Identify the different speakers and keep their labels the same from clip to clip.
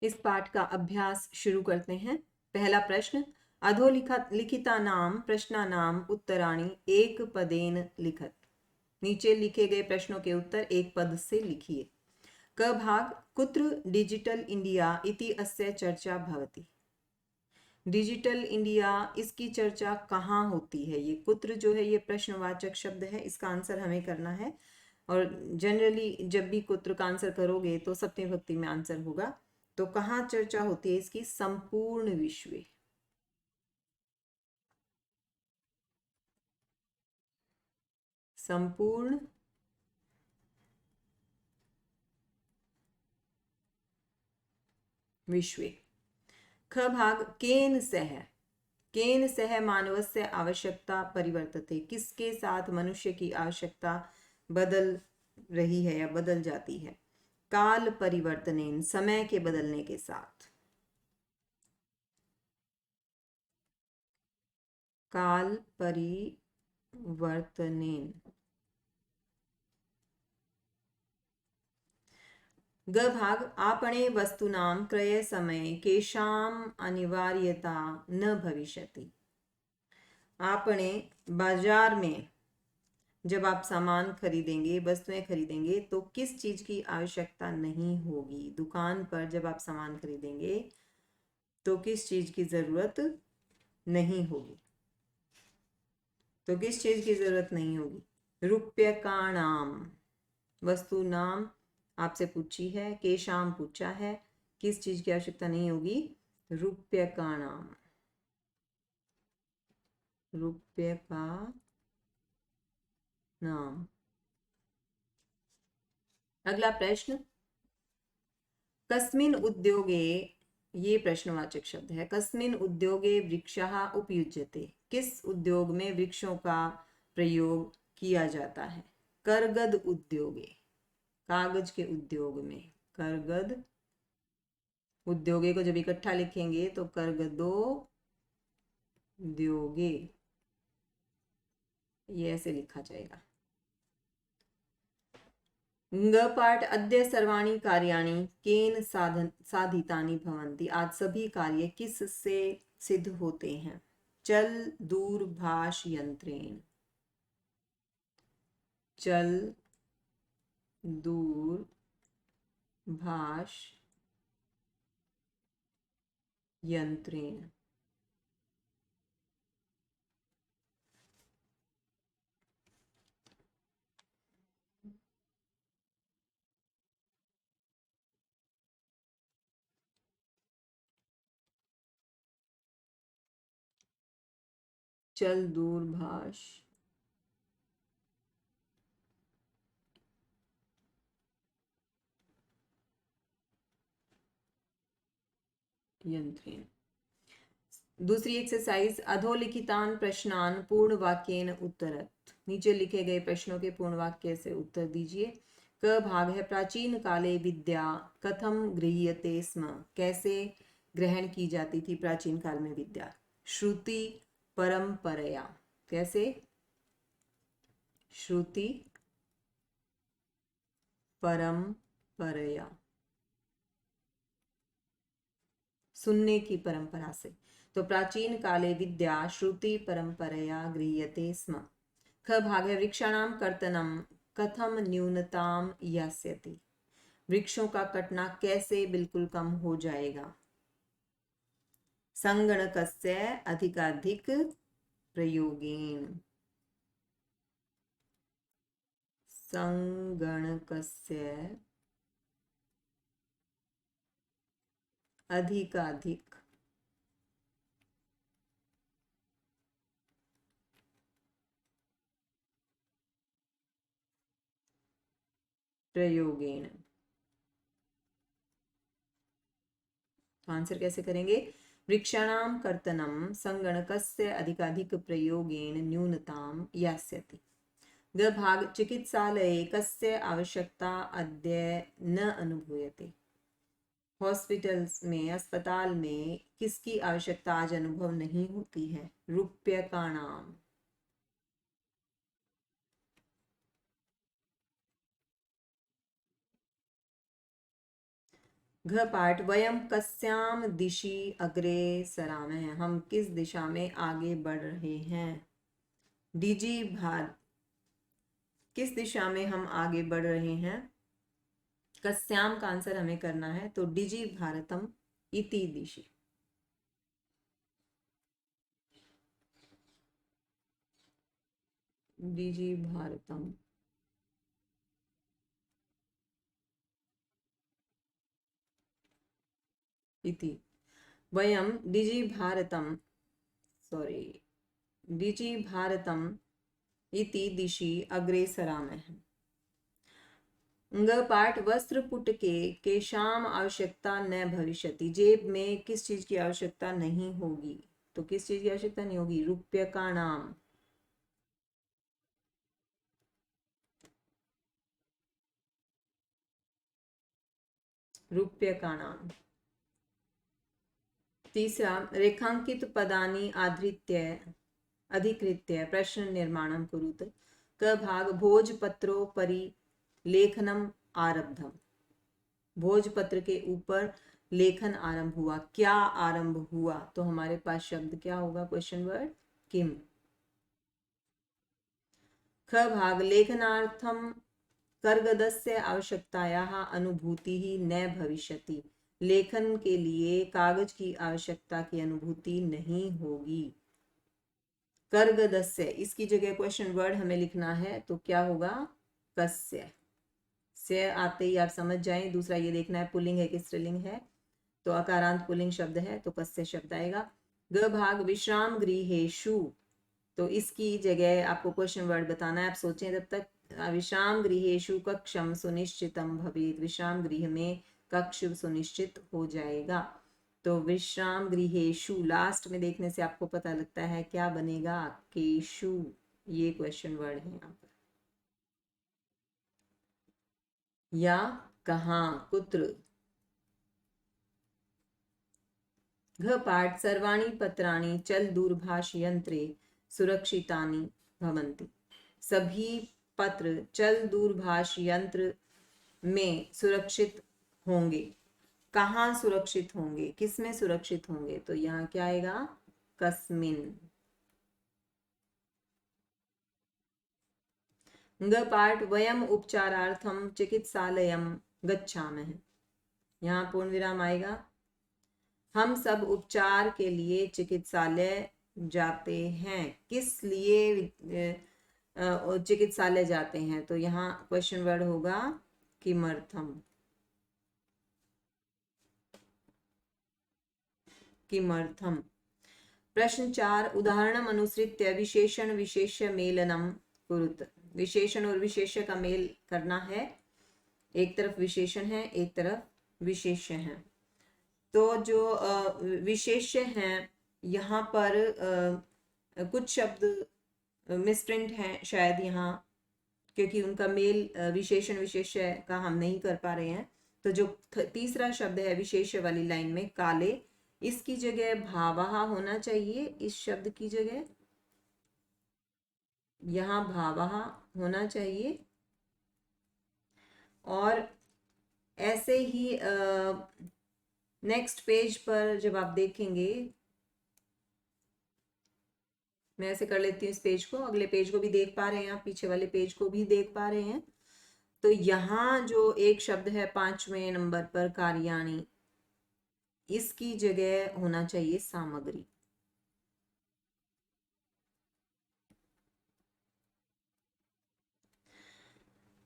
Speaker 1: इस पाठ का अभ्यास शुरू करते हैं। पहला प्रश्न, अधोलिखिता नाम प्रश्नानाम उत्तराणि एक पदेन लिखत। नीचे लिखे गए प्रश्नों के उत्तर एक पद से लिखिए। क भाग, कुत्र डिजिटल इंडिया इति अस्य चर्चा भवति। डिजिटल इंडिया, इसकी चर्चा कहाँ होती है? ये कुत्र जो है ये प्रश्नवाचक शब्द है, इसका आंसर हमें करना है। और जनरली जब भी कुत्र का आंसर करोगे तो सप्तमी विभक्ति में आंसर होगा। तो कहाँ चर्चा होती है इसकी? संपूर्ण विश्व। संपूर्ण विश्व। ख भाग, केन सह, केन सह मानवस्य आवश्यकता परिवर्तते। किसके साथ मनुष्य की आवश्यकता बदल रही है या बदल जाती है? काल परिवर्तनेन, समय के बदलने के साथ। काल परिवर्तनेन। ग भाग, आपणे वस्तूनां क्रय समये केषाम् अनिवार्यता न भविष्यति। आपणे, बाजार में जब आप सामान खरीदेंगे, वस्तुएं खरीदेंगे तो किस चीज की आवश्यकता नहीं होगी? दुकान पर जब आप सामान खरीदेंगे तो किस चीज की जरूरत नहीं होगी? तो किस चीज की जरूरत नहीं होगी? रूप्यकाणाम, वस्तु नाम आपसे पूछी है, केशाम पूछा है, किस चीज की आवश्यकता नहीं होगी? रूप्यकाणाम, रुपये का नाम। अगला प्रश्न, कस्मिन् उद्योगे, ये प्रश्नवाचक शब्द है, कस्मिन् उद्योगे वृक्षः उपयुज्यते। किस उद्योग में वृक्षों का प्रयोग किया जाता है? करगद उद्योगे, कागज के उद्योग में। करगद उद्योगे को जब इकट्ठा लिखेंगे तो करगदो उद्योगे, ये ऐसे लिखा जाएगा। ग पाठ, अद्य सर्वाणि कार्याणि केन साधितानि भवन्ति। आज सभी कार्य किस से सिद्ध होते हैं? चल दूरभाष यंत्रेण। चल दूरभाष यंत्रेण। चल दूरभाष यंत्रेण। दूसरी एक्सरसाइज, अधोलिखितान प्रश्नान पूर्ण वाक्येन उत्तरत। नीचे लिखे गए प्रश्नों के पूर्ण वाक्य से उत्तर दीजिए। क भाग है, प्राचीन काले विद्या कथम गृह्यते स्म। कैसे ग्रहण की जाती थी प्राचीन काल में विद्या? श्रुति परंपरया। कैसे? श्रुति परंपरया, सुनने की परंपरा से। तो प्राचीन काले विद्या श्रुति परंपरया गृह्यते स्म। ख भाग है, वृक्षाणाम कर्तनम कथम न्यूनताम यास्यति। वृक्षों का कटना कैसे बिल्कुल कम हो जाएगा? संगणकस्य अधिकाधिक प्रयोगेन। संगणकस्य अधिकाधिक प्रयोगेन। तो आंसर कैसे करेंगे? वृक्षाणाम कर्तनम संगणकस्य अधिकाधिक प्रयोगेन न्यूनताम यास्यति। ग भाग, चिकित्सालये कस्य आवश्यकता अद्य न अनुभूयते। हॉस्पिटल्स में, अस्पताल में किसकी आवश्यकता आज अनुभव नहीं होती है? रूप्यकाणाम। घ पाठ वयम कस्याम दिशि अग्रे सरामः, हम किस दिशा में आगे बढ़ रहे हैं। डिजी भार, किस दिशा में हम आगे बढ़ रहे हैं। कस्याम का आंसर हमें करना है, तो डिजी भारतम इति दिशि। डिजी भारतम इति वयम डिजी भारतम, सॉरी, डिजी भारतम इति दिशि अग्रे सरामः। ग पाठ वस्त्र पुट के केशाम आवश्यकता न भविष्यति, जेब में किस चीज की आवश्यकता नहीं होगी। तो किस चीज की आवश्यकता नहीं होगी, रुपये का नाम। रुपये का नाम। तीसरा, रेखांकित पदानि आधृत्य अधिकृत्य प्रश्न निर्माणं कुरुत। क भाग भोजपत्रोपरि लेखनम आरब्धम, भोजपत्र के ऊपर लेखन आरंभ हुआ। क्या आरंभ हुआ, तो हमारे पास शब्द क्या होगा, क्वेश्चन वर्ड किम। ख भाग लेखनार्थम कर्गदस्य आवश्यकतायाः अनुभूतिः न भविष्यति, लेखन के लिए कागज की आवश्यकता की अनुभूति नहीं होगी। कर्गदस्य, इसकी जगह क्वेश्चन वर्ड हमें लिखना है, तो क्या होगा, कस्य। से आते ही आप समझ जाएं। दूसरा ये देखना है पुल्लिंग है कि स्त्रीलिंग है, तो अकारांत पुल्लिंग शब्द है तो कस्य शब्द आएगा। ग भाग विश्राम गृहेषु, तो इसकी जगह आपको क्वेश्चन वर्ड बताना है, आप सोचें तब तक। विश्राम गृहेषु कक्षम सुनिश्चितम भवेत्, विश्राम गृह में कक्ष सुनिश्चित हो जाएगा। तो विश्राम गृहेषु लास्ट में देखने से आपको पता लगता है क्या बनेगा, केशु, ये क्वेश्चन वर्ड है यहाँ पर। या कहाँ, कुत्र। घ पाठ सर्वाणि पत्राणि चल दूरभाष यंत्रे सुरक्षितानि भवन्ति, सभी पत्र चल दूरभाष यंत्र में सुरक्षित होंगे। कहाँ सुरक्षित होंगे, किसमें सुरक्षित होंगे, तो यहाँ क्या आएगा, कस्मिन। ग पाठ वयम उपचारार्थम चिकित्सालयम गच्छामः, यहाँ पूर्ण विराम आएगा। हम सब उपचार के लिए चिकित्सालय जाते हैं। किस लिए चिकित्सालय जाते हैं, तो यहाँ क्वेश्चन वर्ड होगा किमर्थम। किमर्थम। प्रश्न 4, उदाहरणम अनुसृत्य विशेषण विशेष्य मेलनम कुरुत, विशेषण और विशेष्य का मेल करना है। एक तरफ विशेषण है, एक तरफ विशेष्य है। तो जो विशेष्य हैं यहाँ पर कुछ शब्द मिसप्रिंट हैं शायद यहाँ, क्योंकि उनका मेल विशेषण विशेष्य का हम नहीं कर पा रहे हैं। तो जो तीसरा शब्द है विशेष्य वाली लाइन में, काले, इसकी जगह भावः होना चाहिए। इस शब्द की जगह यहाँ भावः होना चाहिए। और ऐसे ही नेक्स्ट पेज पर जब आप देखेंगे, मैं ऐसे कर लेती हूँ इस पेज को, अगले पेज को भी देख पा रहे हैं आप, पीछे वाले पेज को भी देख पा रहे हैं। तो यहाँ जो एक शब्द है 5वें नंबर पर, कार्याणि, इसकी जगह होना चाहिए सामग्री।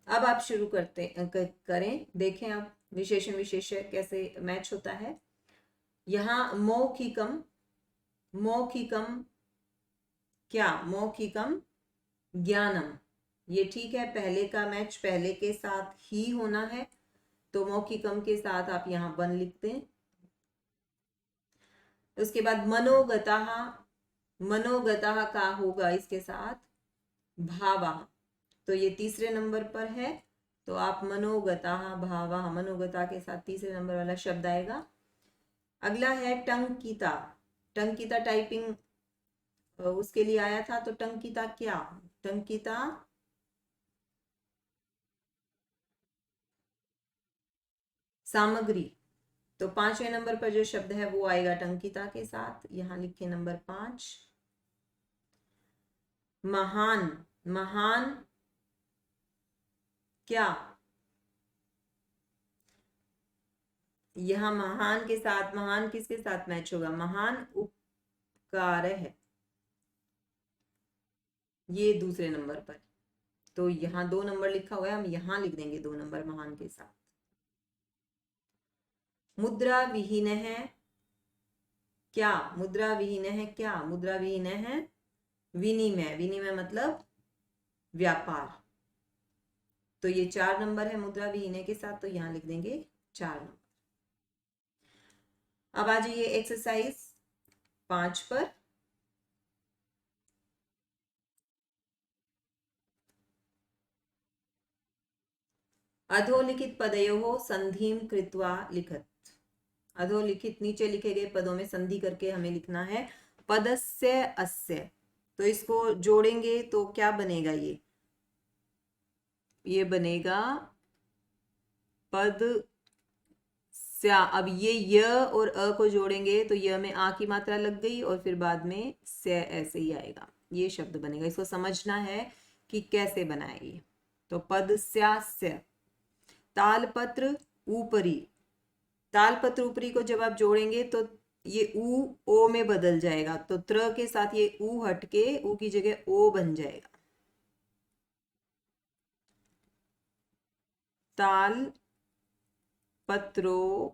Speaker 1: अब आप शुरू करें, देखें आप विशेषण विशेष्य कैसे मैच होता है। यहाँ मौखिकम, मौखिकम क्या, मौखिकम ज्ञानम, ये ठीक है, पहले का मैच पहले के साथ ही होना है, तो मौखिकम के साथ आप यहाँ वन लिखते हैं। उसके बाद मनोगतः, मनोगतः का होगा इसके साथ भावः, तो ये तीसरे नंबर पर है, तो आप मनोगतः भावः, मनोगता के साथ तीसरे नंबर वाला शब्द आएगा। अगला है टंकिता, टंकिता टाइपिंग उसके लिए आया था, तो टंकिता क्या, टंकिता सामग्री, तो 5वें नंबर पर जो शब्द है वो आएगा टंकिता के साथ। यहां लिखे नंबर 5। महान, महान क्या, यहां महान के साथ, महान किसके साथ मैच होगा, महान उपकार है, ये दूसरे नंबर पर। तो यहाँ 2 नंबर लिखा हुआ है, हम यहाँ लिख देंगे 2 नंबर महान के साथ। मुद्रा विहीन है क्या, मुद्रा विहीन है क्या, मुद्रा विहीन है विनिमय, विनिमय मतलब व्यापार। तो ये 4 नंबर है मुद्रा विहीन के साथ, तो यहाँ लिख देंगे 4 नंबर। अब आ जाइए एक्सरसाइज 5 पर। अधोलिखित पदयोः संधिं कृत्वा लिखत। अधोलिखित नीचे लिखे गए पदों में संधि करके हमें लिखना है पदस्य अस्य। तो इसको जोड़ेंगे तो क्या बनेगा, ये बनेगा पद स्या। अब ये य और अ को जोड़ेंगे तो य में आ की मात्रा लग गई और फिर बाद में से ऐसे ही आएगा, ये शब्द बनेगा। इसको समझना है कि कैसे बनाएगी। तो पद स्यास्य। तालपत्र ऊपरी, तालपत्र ऊपरी को जब आप जोड़ेंगे तो ये ऊ ओ में बदल जाएगा, तो त्र के साथ ये ऊ हटके ऊ की जगह ओ बन जाएगा। ताल पत्रों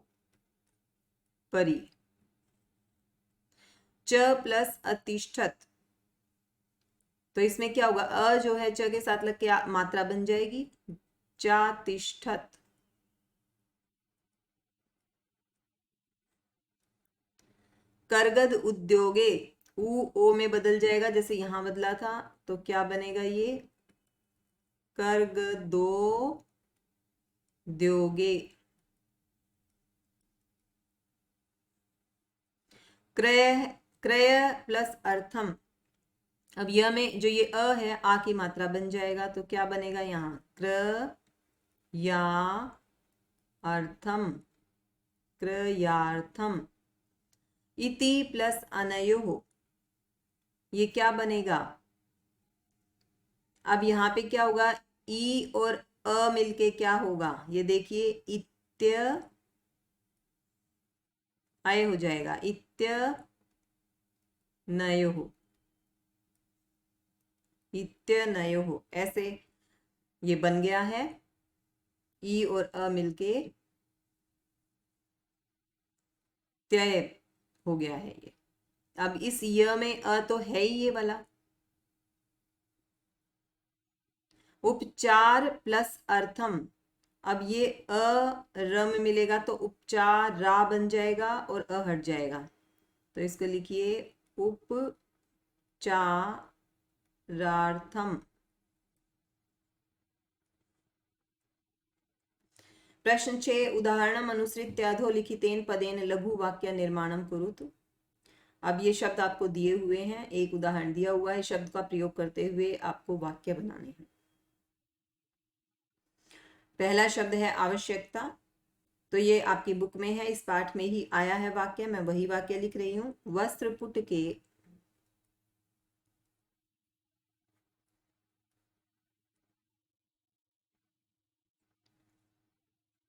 Speaker 1: परी। च प्लस अतिष्ठत, तो इसमें क्या होगा, अ जो है च के साथ लग के मात्रा बन जाएगी चातिष्ठत। करगद उद्योगे, ऊ ओ में बदल जाएगा जैसे यहां बदला था, तो क्या बनेगा ये करगदो द्योगे। क्रय, क्रय प्लस अर्थम। अब यह में जो ये अ है आ की मात्रा बन जाएगा, तो क्या बनेगा यहाँ क्र या अर्थम, क्रयार्थम। इति प्लस अनयोः, ये क्या बनेगा, अब यहाँ पे क्या होगा, ई और अ मिलके क्या होगा, ये देखिए इत्य अय हो जाएगा, इत्य नयोः, इत्य नयोः, ऐसे ये बन गया है। ई और अ मिलके त्यय हो गया है ये। अब इस य में अ तो है ही ये वाला। उपचार प्लस अर्थम, अब ये अ र में मिलेगा तो उपचार रा बन जाएगा और अ हट जाएगा, तो इसको लिखिए उपचारार्थम। प्रश्न 6, उदाहरणम अनुसृत्य अधोलिखितेन पदेन लघु वाक्य निर्माणम कुरुत। अब ये शब्द आपको दिए हुए हैं, एक उदाहरण दिया हुआ है, शब्द का प्रयोग करते हुए आपको वाक्य बनाने हैं। पहला शब्द है आवश्यकता, तो ये आपकी बुक में है, इस पाठ में ही आया है वाक्य, मैं वही वाक्य लिख रही हूं। वस्त्रपुट के,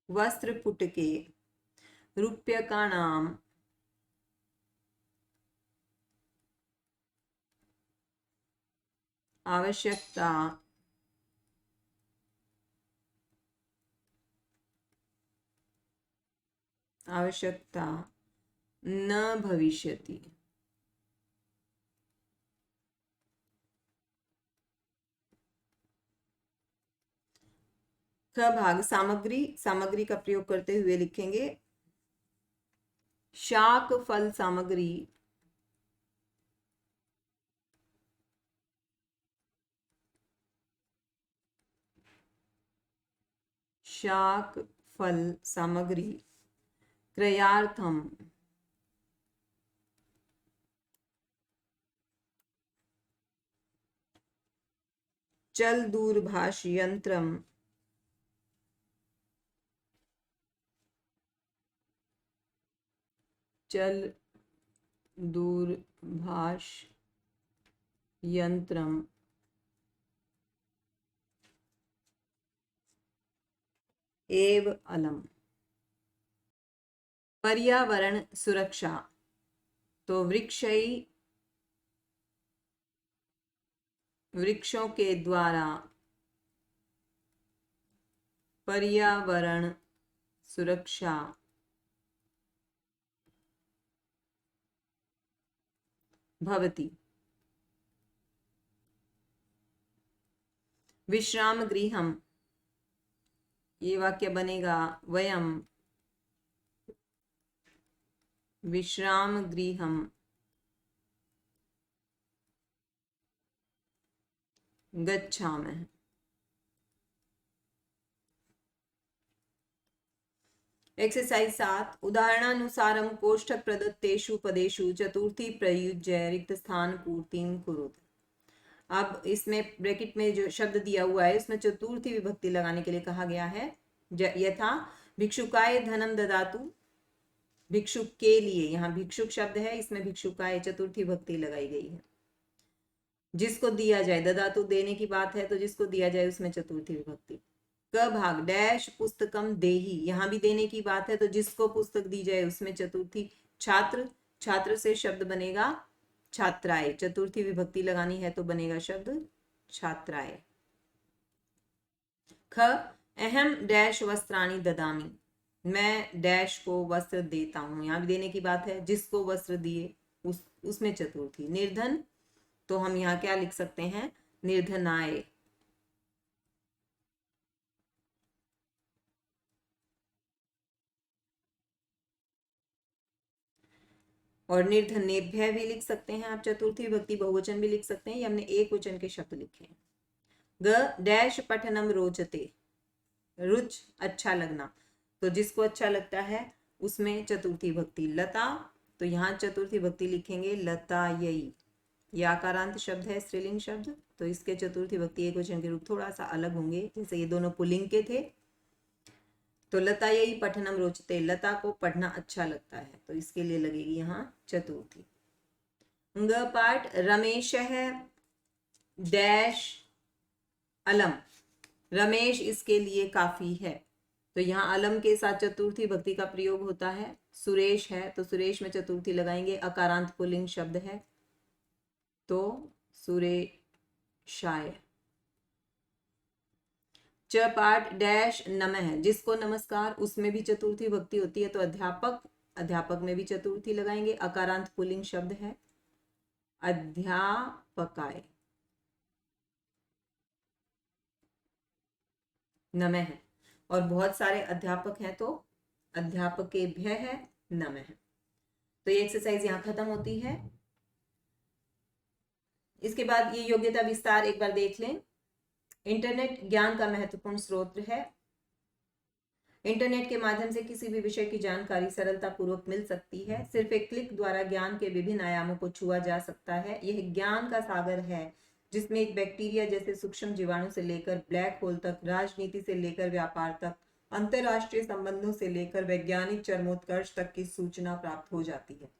Speaker 1: वस्त्रपुट के रूप्यकाणाम आवश्यकता आवश्यकता न भविष्यति। ख भाग सामग्री, सामग्री का प्रयोग करते हुए लिखेंगे शाक फल सामग्री, शाक फल सामग्री क्रयार्थम, चल दूरभाष यंत्रम, चल दूरभाष यंत्रम एव अलम। पर्यावरण सुरक्षा, तो वृक्षों के द्वारा पर्यावरण सुरक्षा भवति। विश्राम गृहम, ये वाक्य बनेगा वयम विश्राम गृहम गच्छामः। एक्सरसाइज 7, उदाहरणानुसारम कोष्ठक प्रदत्तेषु पदेषु चतुर्थी प्रयुज्य रिक्त स्थान पूर्तिम कुरुत। अब इसमें ब्रैकेट में जो शब्द दिया हुआ है उसमें चतुर्थी विभक्ति लगाने के लिए कहा गया है। यथा भिक्षुकाय धनम ददातु, भिक्षुक के लिए, यहाँ भिक्षुक शब्द है, इसमें भिक्षुकाय चतुर्थी विभक्ति लगाई गई है। जिसको दिया जाए, ददातु देने की बात है तो जिसको दिया जाए उसमें चतुर्थी विभक्ति। क भाग डैश पुस्तकम देही, यहाँ भी देने की बात है तो जिसको पुस्तक दी जाए उसमें चतुर्थी। छात्र, छात्र से शब्द बनेगा छात्राय, चतुर्थी विभक्ति लगानी है तो बनेगा शब्द छात्राय। ख अहम डैश वस्त्राणि ददामि, मैं डैश को वस्त्र देता हूं, यहाँ भी देने की बात है, जिसको वस्त्र दिए उसमें चतुर्थी। निर्धन, तो हम यहाँ क्या लिख सकते हैं, निर्धनाय। और निर्धनेभ्य भी लिख सकते हैं आप, चतुर्थी विभक्ति बहुवचन भी लिख सकते हैं। ये हमने एक वचन के शब्द लिखे हैं। ग डैश पठनम रोचते, रुच अच्छा लगना, तो जिसको अच्छा लगता है उसमें चतुर्थी विभक्ति। लता, तो यहाँ चतुर्थी विभक्ति लिखेंगे लतायई, ये आकारांत शब्द है, स्त्रीलिंग शब्द, तो इसके चतुर्थी विभक्ति एक वचन के रूप थोड़ा सा अलग होंगे, जैसे ये दोनों पुल्लिंग के थे। तो लतायई पठनम रोचते, लता को पढ़ना अच्छा लगता है, तो इसके लिए लगेगी यहाँ चतुर्थी। ग पाठ रमेश है डैश अलम, रमेश इसके लिए काफी है, तो यहाँ अलम के साथ चतुर्थी भक्ति का प्रयोग होता है। सुरेश है तो सुरेश में चतुर्थी लगाएंगे, अकारांत पुल्लिंग शब्द है तो सुरेशाय। च पाठ डैश नमः, जिसको नमस्कार, उसमें भी चतुर्थी भक्ति होती है तो अध्यापक, अध्यापक में भी चतुर्थी लगाएंगे, अकारांत पुल्लिंग शब्द है अध्यापकाय। नमः है, और बहुत सारे अध्यापक हैं तो अध्यापकेभ्यः है नमः। तो ये एक्सरसाइज यहाँ खत्म होती है। इसके बाद ये योग्यता विस्तार एक बार देख लें। इंटरनेट ज्ञान का महत्वपूर्ण स्रोत है। इंटरनेट के माध्यम से किसी भी विषय की जानकारी सरलता पूर्वक मिल सकती है। सिर्फ एक क्लिक द्वारा ज्ञान के विभिन्न आयामों को छुआ जा सकता है। यह ज्ञान का सागर है जिसमें एक बैक्टीरिया जैसे सूक्ष्म जीवाणु से लेकर ब्लैक होल तक, राजनीति से लेकर व्यापार तक, अंतरराष्ट्रीय संबंधों से लेकर वैज्ञानिक चरमोत्कर्ष तक की सूचना प्राप्त हो जाती है।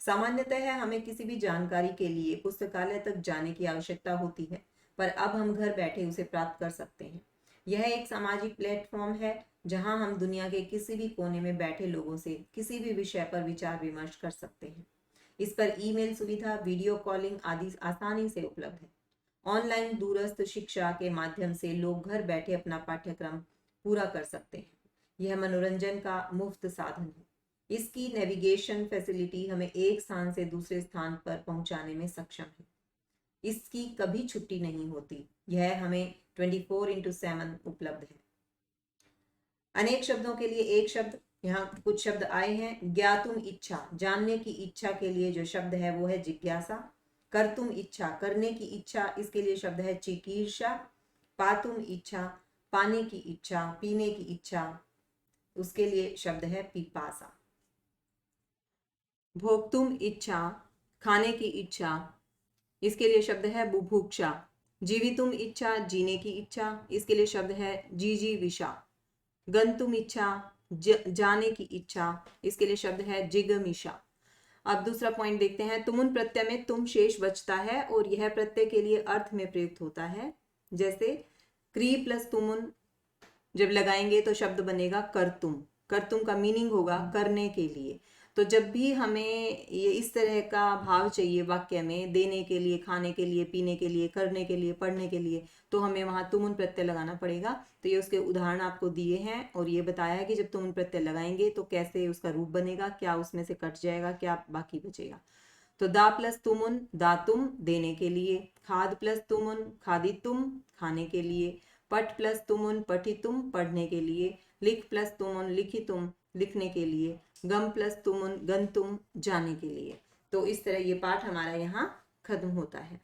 Speaker 1: सामान्यतः हमें किसी भी जानकारी के लिए पुस्तकालय तक जाने की आवश्यकता होती है, पर अब हम घर बैठे उसे प्राप्त कर सकते हैं। यह एक सामाजिक प्लेटफॉर्म है जहां हम दुनिया के किसी भी कोने में बैठे लोगों से किसी भी विषय पर विचार विमर्श कर सकते हैं। इस पर ईमेल सुविधा, वीडियो कॉलिंग आदि आसानी से उपलब्ध है। ऑनलाइन दूरस्थ शिक्षा के माध्यम से लोग घर बैठे अपना पाठ्यक्रम पूरा कर सकते हैं। यह मनोरंजन का मुफ्त साधन है। इसकी नेविगेशन फैसिलिटी हमें एक स्थान से दूसरे स्थान पर पहुंचाने में सक्षम है। इसकी कभी छुट्टी नहीं होती। यह हमें 24/7 उपलब्ध है। अनेक शब्दों के लिए एक शब्द, यहाँ कुछ शब्द आए हैं। ज्ञातुम इच्छा, जानने की इच्छा के लिए जो शब्द है वो है जिज्ञासा। कर्तुम इच्छा, करने की इच्छा, इसके लिए शब्द है चिकीर्षा। पातुम इच्छा, पाने की इच्छा, पीने की इच्छा, उसके लिए शब्द है पिपासा। भोक्तुम इच्छा, खाने की इच्छा, इसके लिए शब्द है बुभुक्षा। जीवितुम इच्छा, जीने की इच्छा, इसके लिए शब्द है जीजीविषा। गंतुम इच्छा, जाने की इच्छा, इसके लिए शब्द है जिगमिषा। अब दूसरा पॉइंट देखते हैं। तुमुन प्रत्यय में तुम शेष बचता है और यह प्रत्यय के लिए अर्थ में प्रयुक्त होता है। जैसे क्री प्लस तुमुन जब लगाएंगे तो शब्द बनेगा करतुम। करतुम का मीनिंग होगा करने के लिए। तो जब भी हमें ये इस तरह का भाव चाहिए वाक्य में, देने के लिए, खाने के लिए, पीने के लिए, करने के लिए, पढ़ने के लिए, तो हमें वहां तुमुन प्रत्यय लगाना पड़ेगा। तो ये उसके उदाहरण आपको दिए हैं और ये बताया है कि जब तुमुन प्रत्यय लगाएंगे तो कैसे उसका रूप बनेगा, क्या उसमें से कट जाएगा, क्या बाकी बचेगा। तो दा प्लस तुमुन दातुम देने के लिए, खाद प्लस तुमुन खादितुम खाने के लिए, पठ प्लस तुमुन पठितुम पढ़ने के लिए, लिख प्लस तुमुन लिखितुम लिखने के लिए, गम प्लस तुमुन गंतुम जाने के लिए। तो इस तरह ये पाठ हमारा यहाँ खत्म होता है।